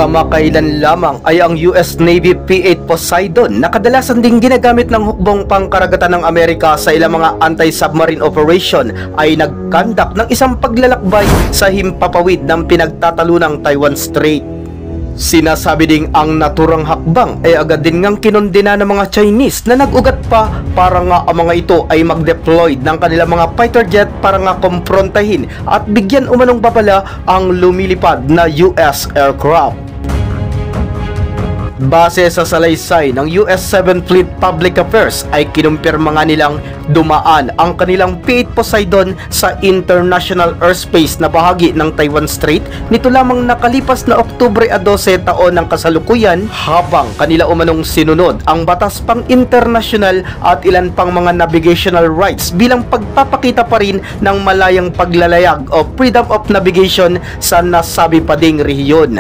Kamakailan lamang ay ang US Navy P-8 Poseidon na kadalasan ding ginagamit ng hukbong pangkaragatan ng Amerika sa ilang mga anti-submarine operation ay nagkandak ng isang paglalakbay sa himpapawid ng pinagtatalunang Taiwan Strait. Sinasabi ding ang naturang hakbang ay agad din ngang kinondena ng mga Chinese na nag-ugat pa para nga ang mga ito ay mag-deploy ng kanilang mga fighter jet para nga komprontahin at bigyan umanong babala ang lumilipad na US aircraft. Base sa salaysay ng US 7th Fleet Public Affairs ay kinumpirma nga nilang dumaan ang kanilang P-8 Poseidon sa international airspace na bahagi ng Taiwan Strait nito lamang nakalipas na Oktubre 12 taon ng kasalukuyan habang kanila umanong sinunod ang batas pang international at ilan pang mga navigational rights bilang pagpapakita pa rin ng malayang paglalayag o freedom of navigation sa nasabi pa ding rehiyon.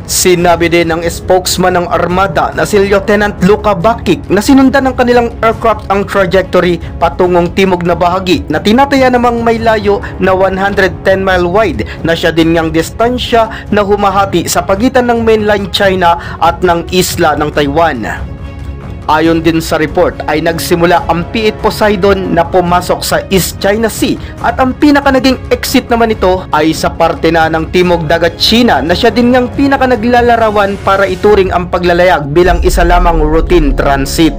Sinabi din ng spokesman ng Armada na si Lieutenant Luka Bakic na sinundan ng kanilang aircraft ang trajectory patungong timog na bahagi na tinataya namang may layo na 110-mile wide na siya din ngang distansya na humahati sa pagitan ng mainland China at ng isla ng Taiwan. Ayon din sa report ay nagsimula ang P-8 Poseidon na pumasok sa East China Sea at ang pinaka naging exit naman ito ay sa parte na ng Timog Dagat China na siya din ngang pinaka naglalarawan para ituring ang paglalayag bilang isa lamang routine transit.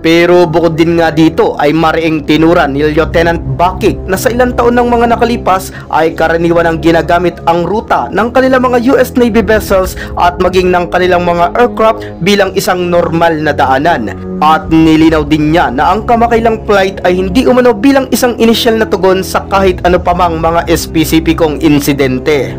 Pero bukod din nga dito ay mariing tinuran ni Lieutenant Bakic na sa ilang taon ng mga nakalipas ay karaniwan ang ginagamit ang ruta ng kanilang mga US Navy vessels at maging ng kanilang mga aircraft bilang isang normal na daanan. At nilinaw din niya na ang kamakailang flight ay hindi umano bilang isang inisyal na tugon sa kahit ano pa mang mga espesipikong insidente.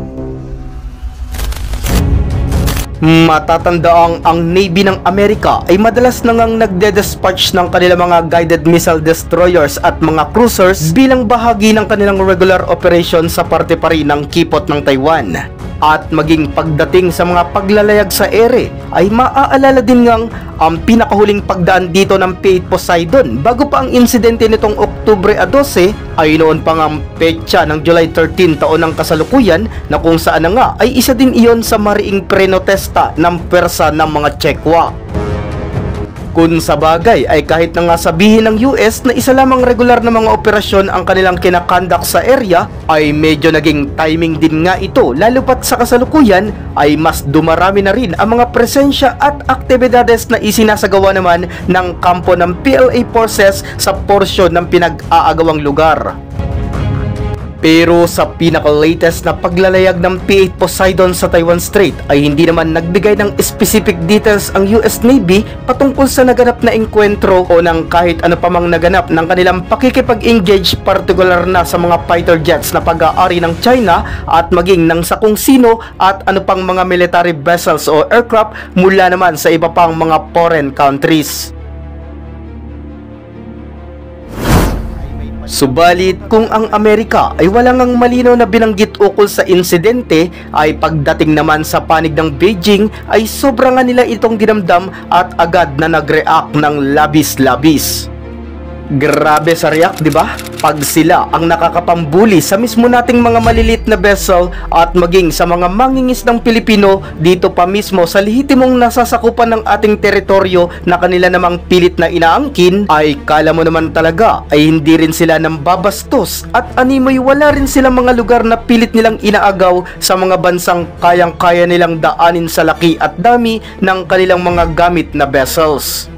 Matatandaang ang Navy ng Amerika ay madalas nang nagde-dispatch ng kanilang mga guided missile destroyers at mga cruisers bilang bahagi ng kanilang regular operation sa parte pa rin ng kipot ng Taiwan. At maging pagdating sa mga paglalayag sa ere ay maaalala din ngang ang pinakahuling pagdaan dito ng P-8 Poseidon bago pa ang insidente nitong Oktubre 12 ay noon pang ang petsa ng July 13 taon ng kasalukuyan na kung saan na nga ay isa din iyon sa mariing prenotesta ng pwersa ng mga Chekwa. Kung sa bagay ay kahit na nga sabihin ng US na isa lamang regular na mga operasyon ang kanilang kinakandak sa area ay medyo naging timing din nga ito lalo pat sa kasalukuyan ay mas dumarami na rin ang mga presensya at aktibidades na isinasagawa naman ng kampo ng PLA forces sa porsyon ng pinag-aagawang lugar. Pero sa pinaka-latest na paglalayag ng P-8 Poseidon sa Taiwan Strait ay hindi naman nagbigay ng specific details ang US Navy patungkol sa naganap na engkwentro o ng kahit ano pa mang naganap ng kanilang pakikipag-engage partikular na sa mga fighter jets na pag-aari ng China at maging ng sa kung sino at ano pang mga military vessels o aircraft mula naman sa iba pang mga foreign countries. Subalit kung ang Amerika ay walang ang malinaw na binanggit ukol sa insidente ay pagdating naman sa panig ng Beijing ay sobrang nga nila itong dinamdam at agad na nag-react ng labis-labis. Grabe sa react, di ba? Pag sila ang nakakapambuli sa mismo nating mga malilit na vessel at maging sa mga mangingisdang Pilipino dito pa mismo sa lehitimong nasasakupan ng ating teritoryo na kanila namang pilit na inaangkin, ay kala mo naman talaga ay hindi rin sila nang babastos at animoy wala rin silang mga lugar na pilit nilang inaagaw sa mga bansang kayang-kaya nilang daanin sa laki at dami ng kanilang mga gamit na vessels.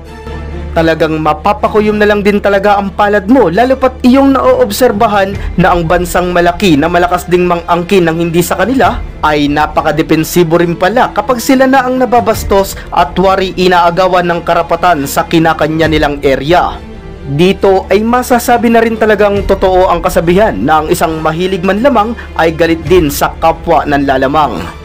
Talagang mapapakuyom na lang din talaga ang palad mo lalo pat iyong naoobserbahan na ang bansang malaki na malakas ding mangangkin ng hindi sa kanila ay napakadepensibo rin pala kapag sila na ang nababastos at wari inaagawan ng karapatan sa kinakanya nilang area. Dito ay masasabi na rin talagang totoo ang kasabihan na ang isang mahilig man lamang ay galit din sa kapwa ng lalamang.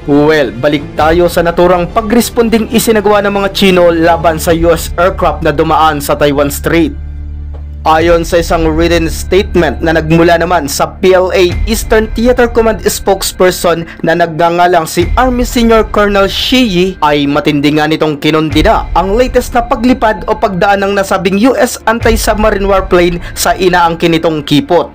Well, balik tayo sa naturang pagresponding isinagawa ng mga Chino laban sa US aircraft na dumaan sa Taiwan Strait. Ayon sa isang written statement na nagmula naman sa PLA Eastern Theater Command spokesperson na nagngangalang si Army Senior Colonel Shi, ay matindi nga nitong kinondina ang latest na paglipad o pagdaan ng nasabing US anti-submarine warplane sa inaangkin nitong kipot.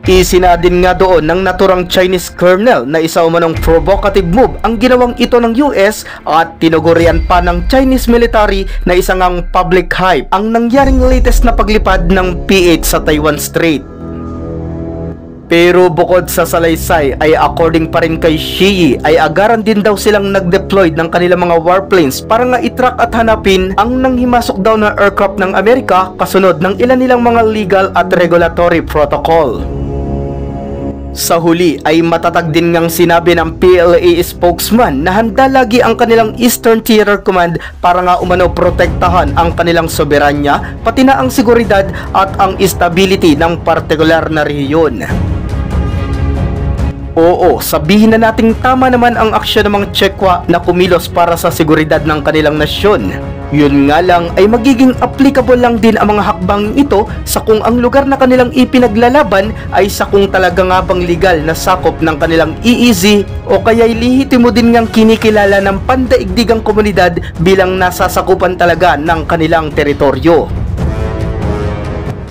Isinadin nga doon ng naturang Chinese colonel na isa umanong provocative move ang ginawang ito ng US at tinugurian pa ng Chinese military na isa ngang public hype ang nangyaring latest na paglipad ng P-8 sa Taiwan Strait. Pero bukod sa salaysay ay according pa rin kay Xi ay agaran din daw silang nag-deploy ng kanilang mga warplanes para nga itrack at hanapin ang nanghimasok daw na aircraft ng Amerika kasunod ng ilan nilang mga legal at regulatory protocol. Sa huli ay matatag din ngang sinabi ng PLA spokesman na handa lagi ang kanilang Eastern Theater Command para nga umano protektahan ang kanilang soberanya pati na ang seguridad at ang stability ng partikular na rehiyon. Oo, sabihin na nating tama naman ang aksyon ng mga Chekwa na kumilos para sa seguridad ng kanilang nasyon. Yun nga lang ay magiging applicable lang din ang mga hakbang ito sa kung ang lugar na kanilang ipinaglalaban ay sa kung talaga nga bang legal na sakop ng kanilang EEZ o kaya'y lihitimo din ngang kinikilala ng pandaigdigang komunidad bilang nasasakupan talaga ng kanilang teritoryo.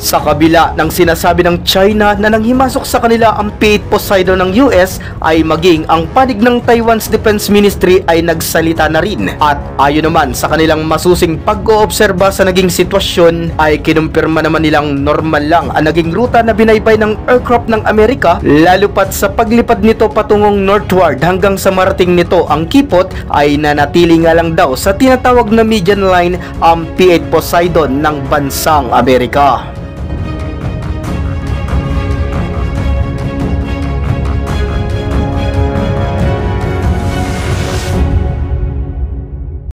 Sa kabila ng sinasabi ng China na nanghimasok sa kanila ang P-8 Poseidon ng US ay maging ang panig ng Taiwan's Defense Ministry ay nagsalita na rin at ayon naman sa kanilang masusing pag-oobserba sa naging sitwasyon ay kinumpirma naman nilang normal lang ang naging ruta na binaybay ng aircraft ng Amerika lalo pat sa paglipad nito patungong northward hanggang sa marating nito ang kipot ay nanatili nga lang daw sa tinatawag na median line ang P-8 Poseidon ng bansang Amerika.